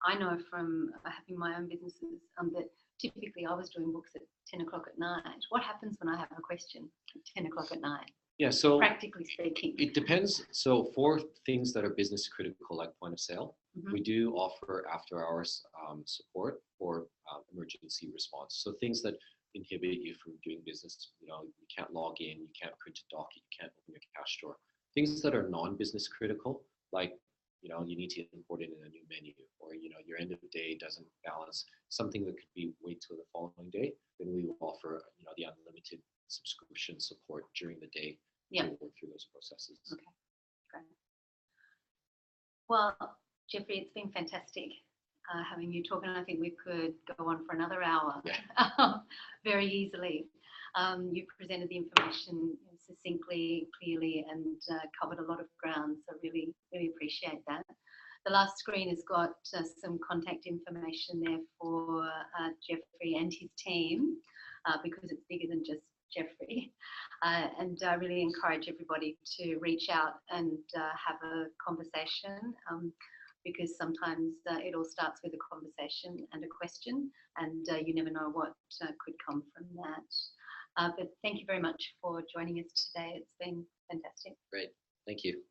I know from having my own businesses that typically I was doing books at 10 o'clock at night. What happens when I have a question at 10 o'clock at night? Yeah, so practically speaking, it depends. So for things that are business critical, like point of sale, we do offer after hours support for emergency response. So things that inhibit you from doing business, you can't log in, you can't print a docket, you can't open your cash drawer. Things that are non-business critical, like you need to import in a new menu, or your end of the day doesn't balance, something that could be wait till the following day, then we will offer the unlimited subscription support during the day to work through those processes. Okay, great. Well, Jeffrey, it's been fantastic having you talk, and I think we could go on for another hour very easily. You presented the information succinctly, clearly, and covered a lot of ground, so really, really appreciate that. The last screen has got some contact information there for Jeffrey and his team, because it's bigger than just Jeffrey. And I really encourage everybody to reach out and have a conversation, because sometimes it all starts with a conversation and a question, and you never know what could come from that. But thank you very much for joining us today. It's been fantastic. Great. Thank you.